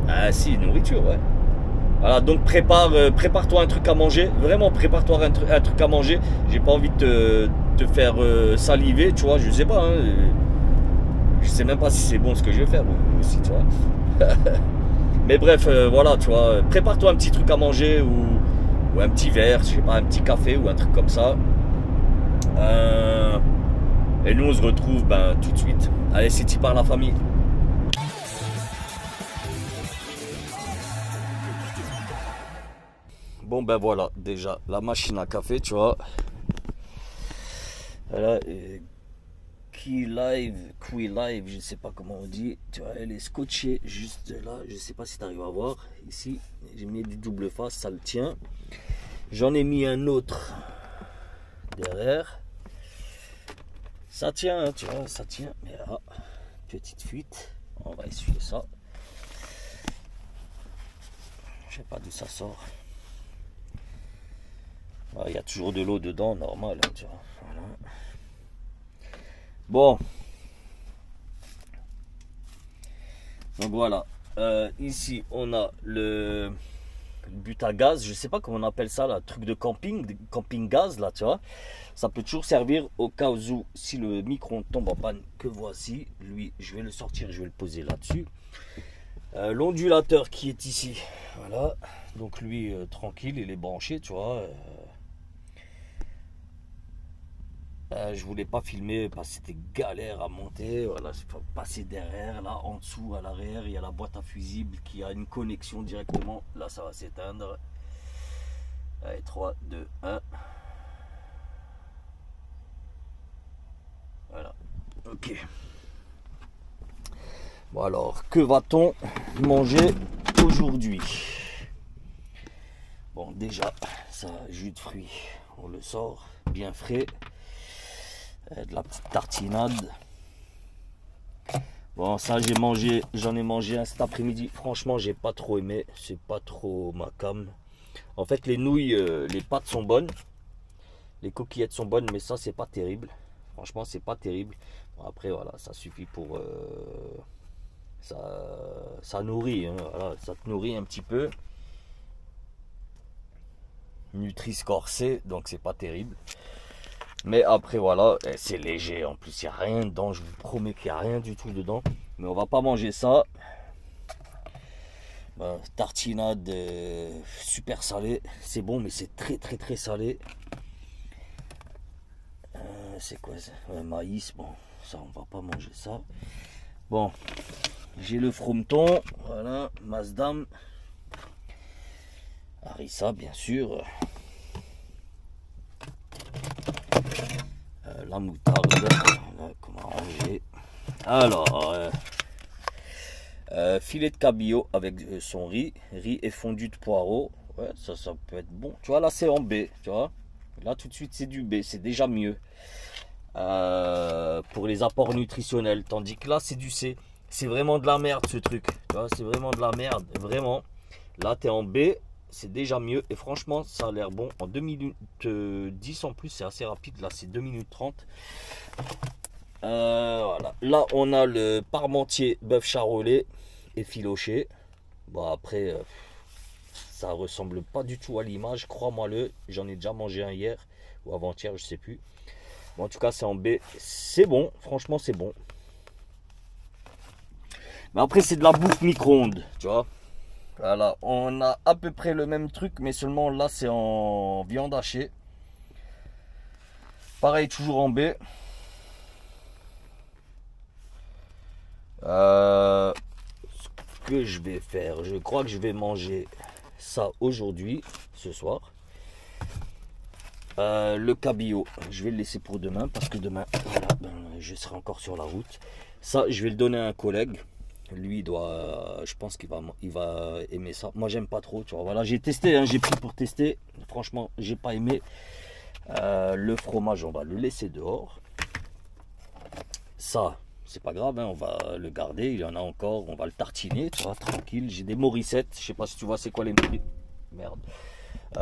Ah si, nourriture, ouais. Voilà, donc prépare-toi un truc à manger. Vraiment, prépare-toi un truc à manger. J'ai pas envie de te faire saliver, tu vois. Je sais pas, hein. Je sais même pas si c'est bon ce que je vais faire aussi, tu vois. Mais bref, voilà, tu vois. Prépare-toi un petit truc à manger ou... ou un petit verre, je sais pas, un petit café ou un truc comme ça. Et nous on se retrouve tout de suite. Allez, c'est parti par la famille. Bon ben voilà, déjà la machine à café, tu vois. Voilà, Key Live, je sais pas comment on dit, tu vois, elle est scotchée juste là, je sais pas si tu arrives à voir, ici, j'ai mis du double face, ça le tient. J'en ai mis un autre derrière. Ça tient, hein, tu vois, ça tient, mais là, petite fuite, on va essuyer ça. Je sais pas d'où ça sort. Il y a toujours de l'eau dedans, normal, hein, tu vois. Voilà. Bon. Donc voilà. Ici, on a le but à gaz. Je sais pas comment on appelle ça, là, truc de camping gaz, là, tu vois. Ça peut toujours servir au cas où, si le micro tombe en panne, que voici. Lui, je vais le sortir, je vais le poser là-dessus. L'ondulateur qui est ici. Voilà. Donc lui, tranquille, il est branché, tu vois. Je voulais pas filmer parce que c'était galère à monter. Voilà, je peux passer derrière. Là, en dessous, à l'arrière, il y a la boîte à fusibles qui a une connexion directement. Là, ça va s'éteindre. Allez, 3, 2, 1. Voilà. Ok. Bon alors, que va-t-on manger aujourd'hui? Bon, déjà, ça, jus de fruits. On le sort bien frais. De la petite tartinade. Bon, ça j'en ai mangé un cet après-midi. Franchement, j'ai pas trop aimé. C'est pas trop ma cam. En fait, les nouilles, les pâtes sont bonnes. Les coquillettes sont bonnes, mais ça, c'est pas terrible. Franchement, c'est pas terrible. Bon, après, voilà, ça suffit pour... ça nourrit. Hein, voilà, ça te nourrit un petit peu. Nutri-Score C, donc c'est pas terrible. Mais après voilà, c'est léger, en plus il n'y a rien dedans, je vous promets qu'il n'y a rien du tout dedans. Mais on va pas manger ça. Tartinade super salée, c'est bon mais c'est très salé. C'est quoi ça? Maïs, bon ça on va pas manger ça. Bon, j'ai le frometon, voilà, Masdam. Harissa bien sûr. La moutarde, voilà, comment ranger. Alors, filet de cabillaud avec son riz et fondu de poireaux. Ouais, ça peut être bon. Tu vois, là c'est en B, tu vois. Là tout de suite c'est du B, c'est déjà mieux. Pour les apports nutritionnels. Tandis que là c'est du C. C'est vraiment de la merde ce truc. Tu vois, c'est vraiment de la merde. Vraiment. Là tu es en B. C'est déjà mieux et franchement ça a l'air bon. En 2 minutes 10 en plus, c'est assez rapide. Là c'est 2 minutes 30. Voilà. Là on a le parmentier bœuf charolais effiloché. Bon après ça ressemble pas du tout à l'image, crois-moi-le. J'en ai déjà mangé un hier ou avant-hier, je sais plus. Bon, en tout cas c'est en B. C'est bon, franchement c'est bon. Mais après c'est de la bouffe micro-ondes, tu vois. Voilà, on a à peu près le même truc, mais seulement là c'est en viande hachée. Pareil, toujours en B. Ce que je vais faire, je crois que je vais manger ça aujourd'hui, ce soir. Le cabillaud, je vais le laisser pour demain parce que demain, voilà, je serai encore sur la route. Ça, je vais le donner à un collègue. Lui, je pense qu'il va aimer ça. Moi, j'aime pas trop, tu vois. Voilà, j'ai testé, hein, j'ai pris pour tester. Franchement, j'ai pas aimé. Le fromage, on va le laisser dehors. Ça, c'est pas grave, hein, on va le garder. Il y en a encore, on va le tartiner, tu vois, tranquille. J'ai des Morissettes. Je sais pas si tu vois c'est quoi les Morissettes. Merde.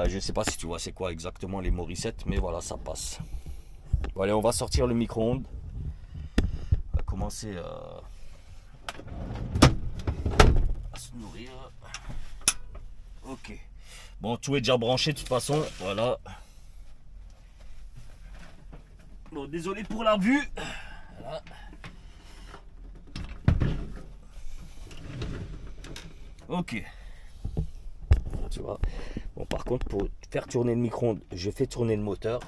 Je sais pas si tu vois c'est quoi exactement les Morissettes, mais voilà, ça passe. Bon, allez, on va sortir le micro-ondes. On va commencer à se nourrir. Ok. Bon, tout est déjà branché de toute façon. Voilà. Bon, désolé pour la vue. Voilà. Ok. Tu vois. Bon, par contre, pour faire tourner le micro-ondes, je fais tourner le moteur.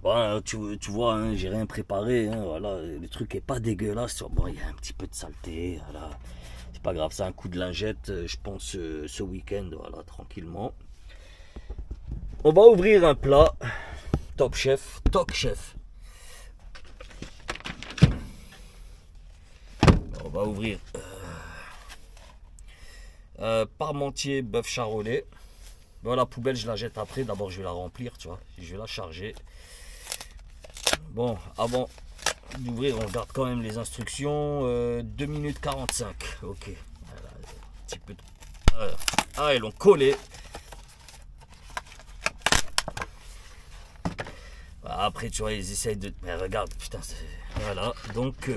Bon, tu vois, hein, j'ai rien préparé. Hein, voilà, le truc est pas dégueulasse. Bon, il y a un petit peu de saleté. Voilà. C'est pas grave, c'est un coup de lingette, je pense, ce week-end. Voilà, tranquillement. On va ouvrir un plat. Top chef. On va ouvrir parmentier bœuf charolais. Bon, la poubelle, je la jette après. D'abord, je vais la remplir, tu vois. Je vais la charger. Bon, avant d'ouvrir, on regarde quand même les instructions. 2 minutes 45. Ok. Voilà, un petit peu de... Ah, ils l'ont collé. Après, tu vois, ils essayent de... Mais regarde, putain, voilà. Donc...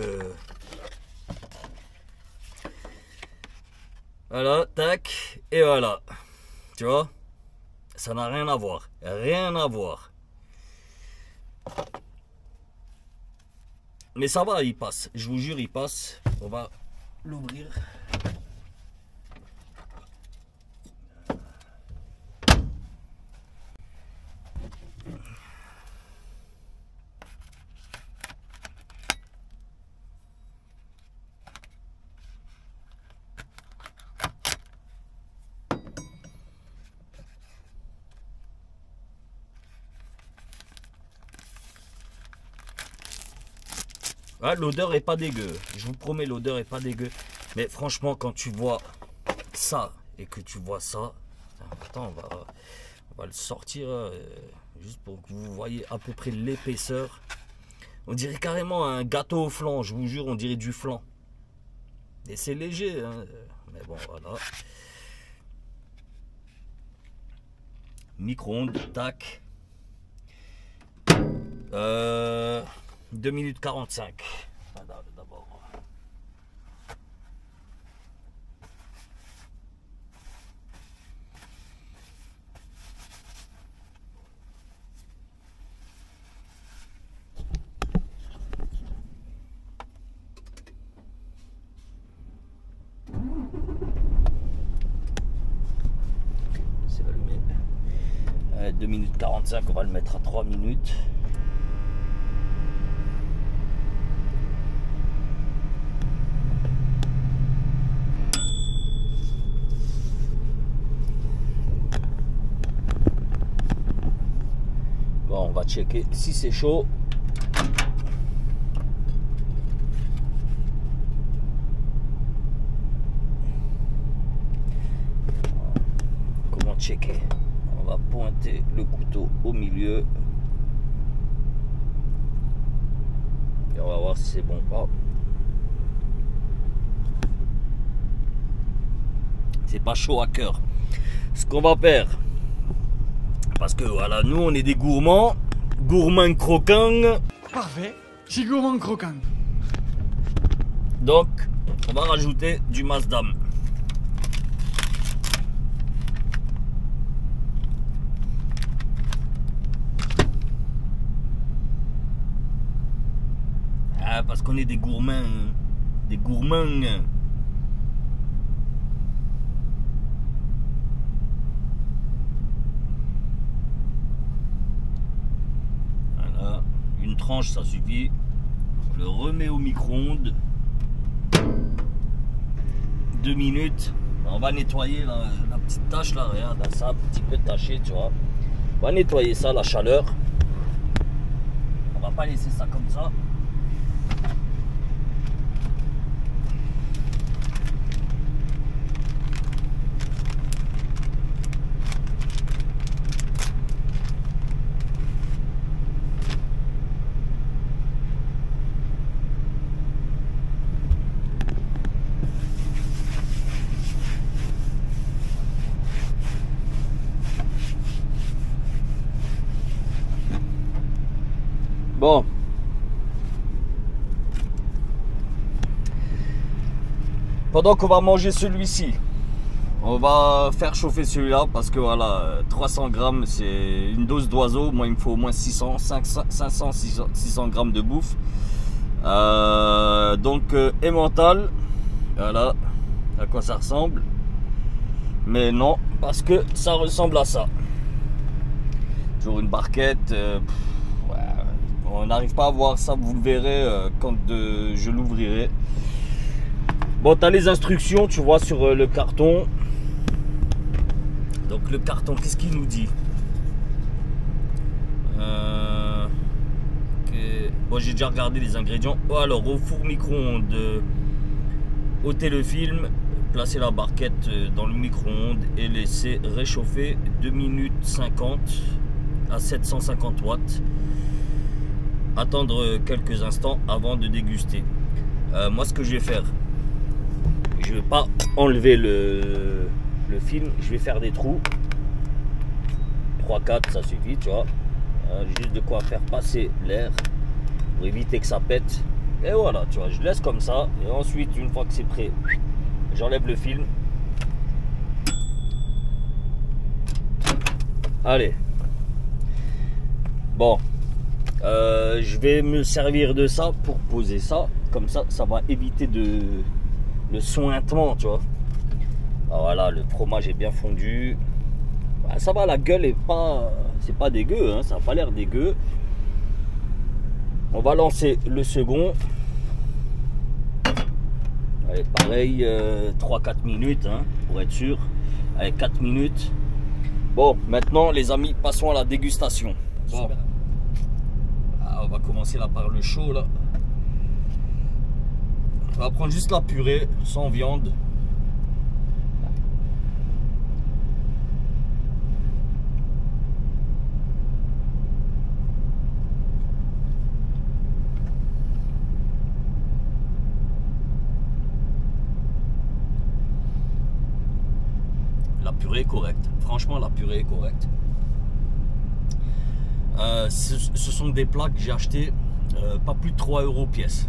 Voilà, tac. Et voilà. Tu vois, ça n'a rien à voir. Rien à voir. Mais ça va, il passe. Je vous jure, il passe. On va l'ouvrir. Ah, l'odeur est pas dégueu. Je vous promets, l'odeur est pas dégueu. Mais franchement, quand tu vois ça et que tu vois ça, attends, on va le sortir juste pour que vous voyez à peu près l'épaisseur. On dirait carrément un gâteau au flan. Je vous jure, on dirait du flan. Et c'est léger, hein. Mais bon, voilà. Micro-ondes, tac. 2 minutes 45. D'abord. C'est allumé. 2 minutes 45, on va le mettre à 3 minutes. On va checker si c'est chaud. Comment checker? On va pointer le couteau au milieu. Et on va voir si c'est bon ou pas. C'est pas chaud à cœur. Ce qu'on va faire, parce que voilà, nous on est des gourmands croquants. Parfait, je suis gourmand croquant. Donc, on va rajouter du Maasdam. Ah, parce qu'on est des gourmands. Des gourmands. Une tranche, ça suffit. On le remet au micro-ondes. 2 minutes. On va nettoyer la petite tache là. Regarde, ça un petit peu taché, tu vois. On va nettoyer ça, la chaleur. On va pas laisser ça comme ça. Bon. Pendant qu'on va manger celui-ci, on va faire chauffer celui-là parce que voilà, 300 grammes c'est une dose d'oiseau. Moi il me faut au moins 500, 600 grammes de bouffe. Donc emmental, voilà à quoi ça ressemble. Mais non, parce que ça ressemble à ça. Toujours une barquette. Ouais, on n'arrive pas à voir ça, vous le verrez quand je l'ouvrirai. Bon, tu as les instructions, tu vois, sur le carton. Donc le carton, qu'est-ce qu'il nous dit? Bon, j'ai déjà regardé les ingrédients. Oh, alors, au four micro-ondes, ôtez le film, placez la barquette dans le micro-ondes et laissez réchauffer 2 minutes 50 à 750 watts. Attendre quelques instants avant de déguster. Moi, ce que je vais faire, je ne vais pas enlever le film, je vais faire des trous. 3-4, ça suffit, tu vois. Juste de quoi faire passer l'air pour éviter que ça pète. Et voilà, tu vois, je laisse comme ça. Et ensuite, une fois que c'est prêt, j'enlève le film. Allez. Bon. Je vais me servir de ça pour poser ça. Comme ça, ça va éviter le sointement, tu vois. Ah, voilà, le fromage est bien fondu. Bah, ça va, la gueule est pas... C'est pas dégueu, hein, ça n'a pas l'air dégueu. On va lancer le second. Allez, pareil, 3-4 minutes, hein, pour être sûr. Allez, 4 minutes. Bon, maintenant, les amis, passons à la dégustation. Bon. Ah, on va commencer là par le chaud, là. On va prendre juste la purée, sans viande. La purée est correcte. Franchement, la purée est correcte. Ce sont des plats que j'ai achetés pas plus de 3 € pièce.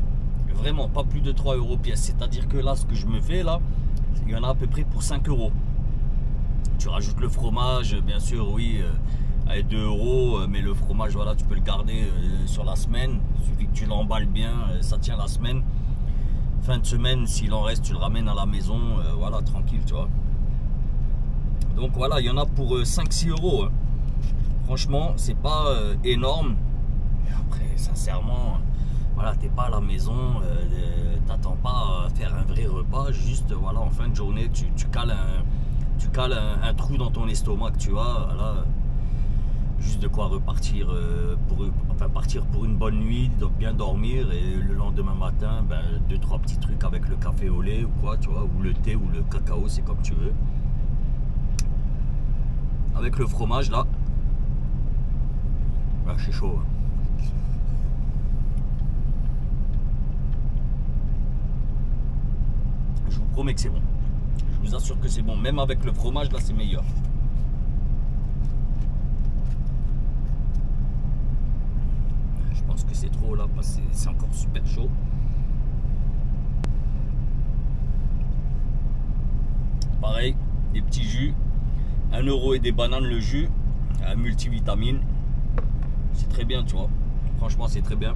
Vraiment, pas plus de 3 € pièce. C'est-à-dire que là, ce que je me fais, là, il y en a à peu près pour 5 €. Tu rajoutes le fromage, bien sûr, oui, à 2 €. Mais le fromage, voilà, tu peux le garder sur la semaine. Il suffit que tu l'emballes bien, ça tient la semaine. Fin de semaine, s'il en reste, tu le ramènes à la maison. Voilà, tranquille, tu vois. Donc voilà, il y en a pour 5-6 €. Hein. Franchement, c'est pas énorme. Mais après, sincèrement, voilà, t'es pas à la maison, t'attends pas à faire un vrai repas. Juste, voilà, en fin de journée, tu cales un trou dans ton estomac que tu as. Voilà, juste de quoi repartir, partir pour une bonne nuit, donc bien dormir. Et le lendemain matin, ben, 2-3 petits trucs avec le café au lait ou quoi, tu vois, ou le thé ou le cacao, c'est comme tu veux. Avec le fromage là, bah, c'est chaud. Je vous promets que c'est bon. Je vous assure que c'est bon. Même avec le fromage là, c'est meilleur. Je pense que c'est trop là parce que c'est encore super chaud. Pareil, des petits jus. 1 € et des bananes le jus, un multivitamine. C'est très bien, tu vois. Franchement, c'est très bien.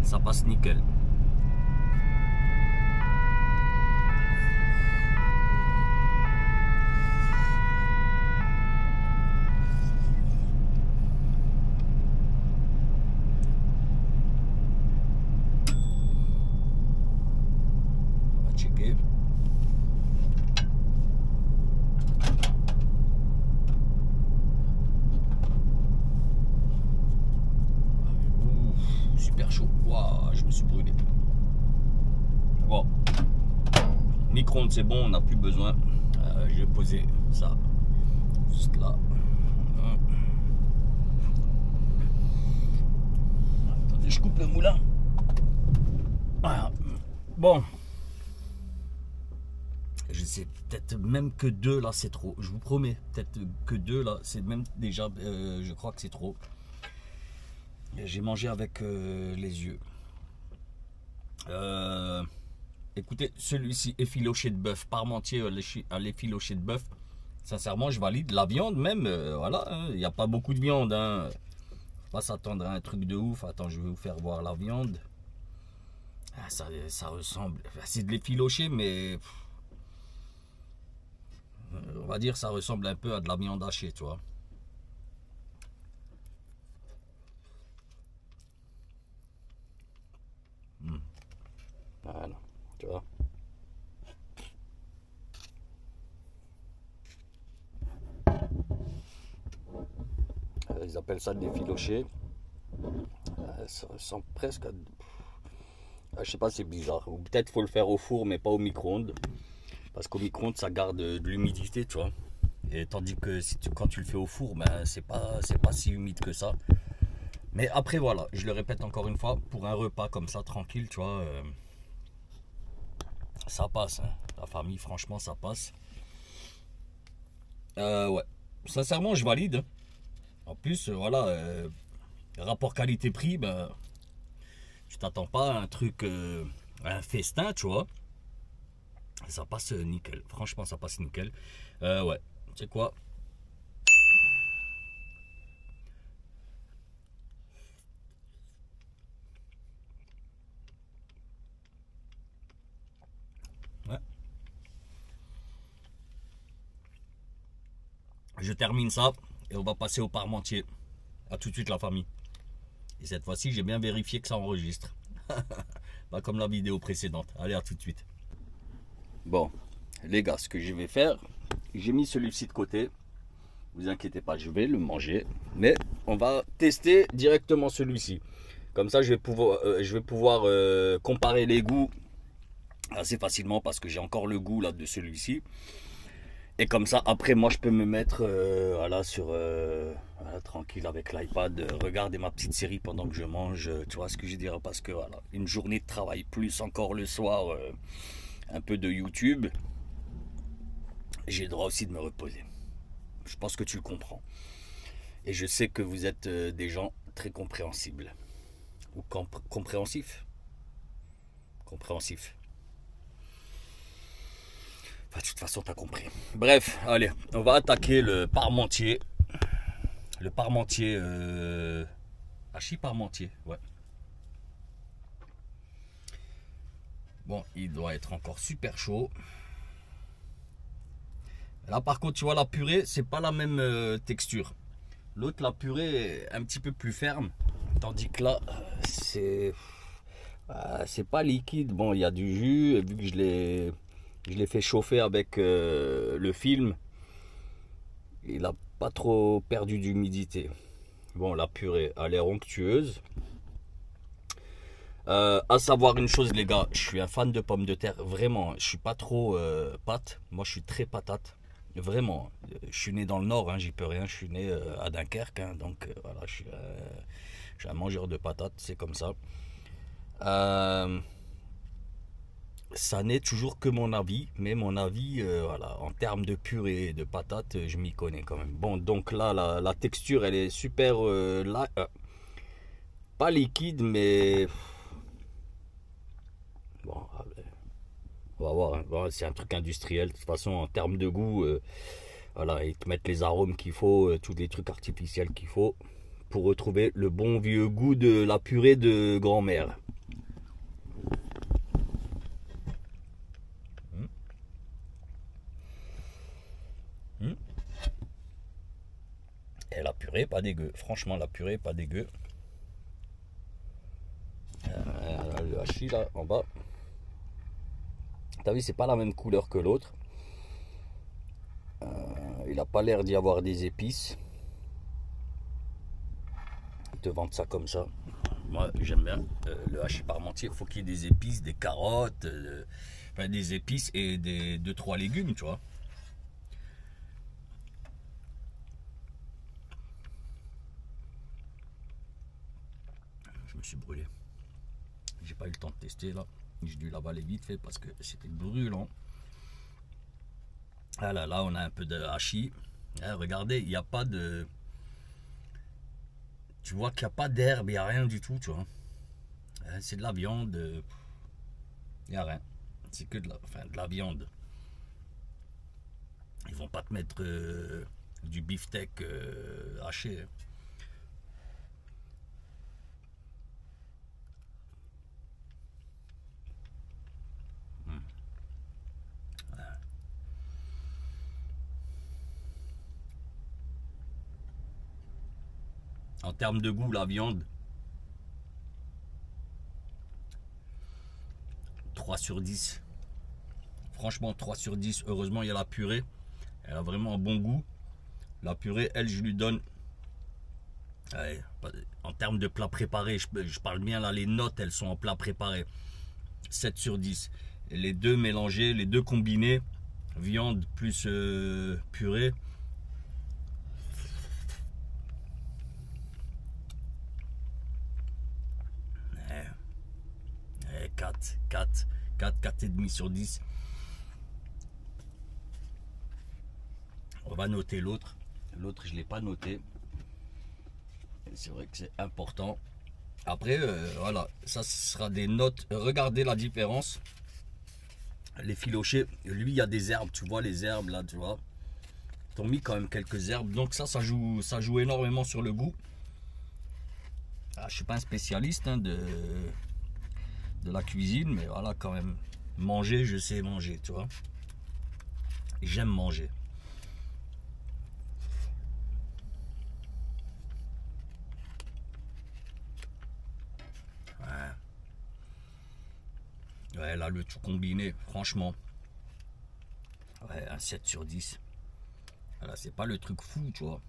Ça passe nickel. On va checker. Super chaud. Waouh, je me suis brûlé. Bon. Micro-ondes, c'est bon, on n'a plus besoin. Je vais poser ça juste là. Attendez, je coupe le moulin. Voilà. Bon. Je sais, peut-être même que 2 là, c'est trop. Je vous promets, peut-être que 2 là, c'est même déjà, je crois que c'est trop. J'ai mangé avec les yeux. Écoutez, celui-ci, effiloché de bœuf, parmentier à l'effiloché de bœuf. Sincèrement, je valide. La viande même, voilà, il n'y a pas beaucoup de viande. Hein. Faut pas s'attendre à un truc de ouf. Attends, je vais vous faire voir la viande. Ah, ça ressemble. C'est de l'effiloché, mais On va dire ça ressemble un peu à de la viande hachée, tu vois. Voilà, tu vois. Ils appellent ça des filochés. Ça ressemble presque à... Je sais pas, c'est bizarre. Ou peut-être faut le faire au four, mais pas au micro-ondes. Parce qu'au micro-ondes, ça garde de l'humidité, tu vois. Et tandis que si quand tu le fais au four, ben, c'est pas si humide que ça. Mais après, voilà, je le répète encore une fois, pour un repas comme ça, tranquille, tu vois, ça passe. Hein. La famille, franchement, ça passe. Ouais. Sincèrement, je valide. Hein. En plus, voilà, rapport qualité-prix, ben, tu t'attends pas à un truc, à un festin, tu vois. Ça passe nickel. Franchement, ça passe nickel. Ouais. Tu sais quoi? Ouais. Je termine ça et on va passer au parmentier. A tout de suite la famille. Et cette fois-ci, j'ai bien vérifié que ça enregistre. Pas comme la vidéo précédente. Allez, à tout de suite. Bon, les gars, ce que je vais faire, j'ai mis celui-ci de côté. Vous inquiétez pas, je vais le manger. Mais on va tester directement celui-ci. Comme ça, je vais pouvoir comparer les goûts assez facilement parce que j'ai encore le goût là de celui-ci. Et comme ça, après, moi, je peux me mettre voilà, voilà, tranquille avec l'iPad, regarder ma petite série pendant que je mange. Tu vois ce que je dirais? Parce que voilà, une journée de travail, plus encore le soir, un peu de YouTube, j'ai le droit aussi de me reposer. Je pense que tu le comprends. Et je sais que vous êtes des gens très compréhensibles. Ou compréhensifs. Compréhensifs. Enfin, de toute façon, t'as compris. Bref, allez, on va attaquer le parmentier. Le parmentier, hachis parmentier, ouais. Bon, il doit être encore super chaud. Là, par contre, tu vois, la purée, c'est pas la même texture. L'autre, la purée est un petit peu plus ferme. Tandis que là, c'est pas liquide. Bon, il y a du jus. Vu que je l'ai fait chauffer avec le film, il a pas trop perdu d'humidité. Bon, la purée, elle est onctueuse. À savoir une chose, les gars, je suis un fan de pommes de terre. Vraiment, je suis pas trop pâte. Moi, je suis très patate. Vraiment. Je suis né dans le Nord, hein, j'y peux rien. Je suis né à Dunkerque. Hein, donc, voilà, je suis un mangeur de patates. C'est comme ça. Ça n'est toujours que mon avis. Mais mon avis, voilà, en termes de purée et de patates, je m'y connais quand même. Bon, donc là, la texture, elle est super... pas liquide, mais... Bon, on va voir. Hein. Bon, c'est un truc industriel. De toute façon, en termes de goût, voilà, ils te mettent les arômes qu'il faut, tous les trucs artificiels qu'il faut pour retrouver le bon vieux goût de la purée de grand-mère. Et la purée, pas dégueu. Franchement, la purée, pas dégueu. Le hachis là, en bas. T'as vu, c'est pas la même couleur que l'autre. Il n'a pas l'air d'y avoir des épices. Ils te vendent ça comme ça. Moi, j'aime bien le hachis parmentier. Il faut qu'il y ait des épices, des carottes, enfin, des épices et des 2-3 légumes, tu vois. Je me suis brûlé. J'ai pas eu le temps de tester là. J'ai dû l'avaler vite fait parce que c'était brûlant. Ah là là, on a un peu de hachis. Hein, regardez, il n'y a pas de... Tu vois qu'il n'y a pas d'herbe, il n'y a rien du tout, tu vois. Hein, c'est de la viande. Il n'y a rien. C'est que de la viande. Ils vont pas te mettre du beefsteak haché. En termes de goût, la viande, 3 sur 10. Franchement, 3 sur 10. Heureusement, il y a la purée. Elle a vraiment un bon goût. La purée, elle, je lui donne... Ouais, en termes de plat préparé, je parle bien là, les notes, elles sont en plat préparé. 7 sur 10. Et les deux mélangés, les deux combinés, viande plus purée. Ouais, 4,5 sur 10. On va noter l'autre. L'autre, je ne l'ai pas noté. C'est vrai que c'est important. Après, voilà, ça sera des notes. Regardez la différence. L'effiloché, lui, il y a des herbes. Tu vois les herbes là, tu vois. Ils ont mis quand même quelques herbes. Donc ça joue énormément sur le goût. Ah, je ne suis pas un spécialiste hein, de la cuisine, mais voilà, quand même. Manger, je sais manger, tu vois. J'aime manger. Ouais, là, le tout combiné, franchement. Ouais, un 7 sur 10. Voilà, c'est pas le truc fou, tu vois.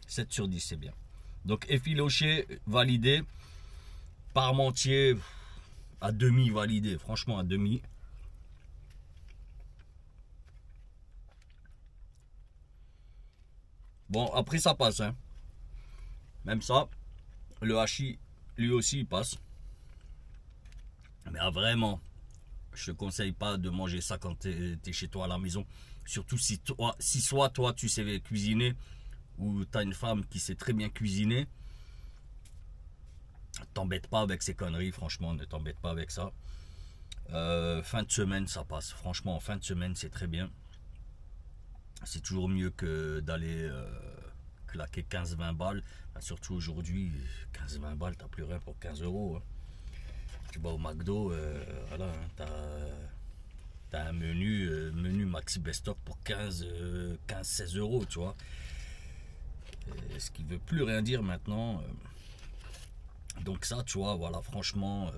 7 sur 10, c'est bien. Donc, effiloché, validé. Parmentier, à demi validé. Franchement, à demi. Bon, après, ça passe, hein. Même ça, le hachis, lui aussi, il passe. Mais vraiment... Je te conseille pas de manger ça quand tu es chez toi à la maison. Surtout si soit toi tu sais cuisiner ou tu as une femme qui sait très bien cuisiner. T'embête pas avec ces conneries, franchement, ne t'embête pas avec ça. Fin de semaine, ça passe. Franchement, en fin de semaine, c'est très bien. C'est toujours mieux que d'aller claquer 15-20 balles. Enfin, surtout aujourd'hui, 15-20 balles, t'as plus rien pour 15 €. Hein. Tu vas au McDo, voilà, hein, t'as un menu Maxi Best-of pour 15-16 €, tu vois. Ce qui veut plus rien dire maintenant. Donc ça, tu vois, voilà, franchement,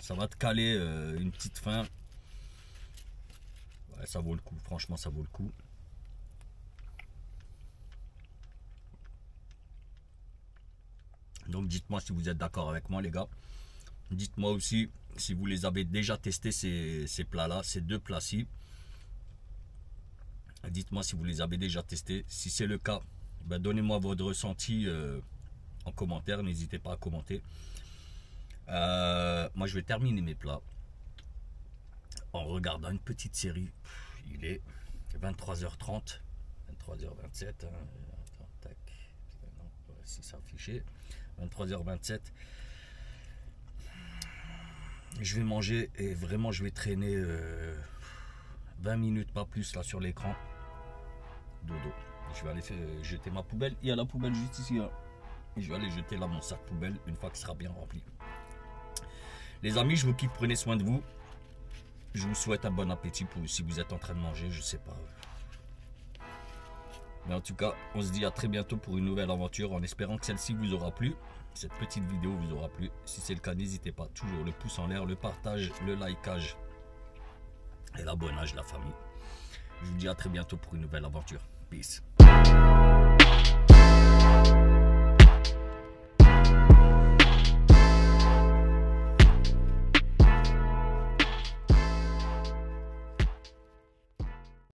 ça va te caler une petite faim. Ouais, ça vaut le coup, franchement, ça vaut le coup. Donc dites-moi si vous êtes d'accord avec moi, les gars. Dites-moi aussi si vous les avez déjà testés, ces plats-là, ces deux plats-ci. Dites-moi si vous les avez déjà testés. Si c'est le cas, ben donnez-moi votre ressenti en commentaire. N'hésitez pas à commenter. Moi, je vais terminer mes plats en regardant une petite série. Il est 23h30, 23h27. Hein. Attends, tac. Non, si c'est affiché. 23h27. Je vais manger et vraiment je vais traîner 20 minutes pas plus là sur l'écran. Dodo. Je vais aller jeter ma poubelle. Il y a la poubelle juste ici là. Et je vais aller jeter là mon sac poubelle une fois qu'il sera bien rempli. Les amis, je vous kiffe, prenez soin de vous. Je vous souhaite un bon appétit pour si vous êtes en train de manger, je sais pas. Mais en tout cas, on se dit à très bientôt pour une nouvelle aventure en espérant que celle-ci vous aura plu. Cette petite vidéo vous aura plu. Si c'est le cas, n'hésitez pas. Toujours le pouce en l'air, le partage, le likeage et l'abonnage, la famille. Je vous dis à très bientôt pour une nouvelle aventure. Peace.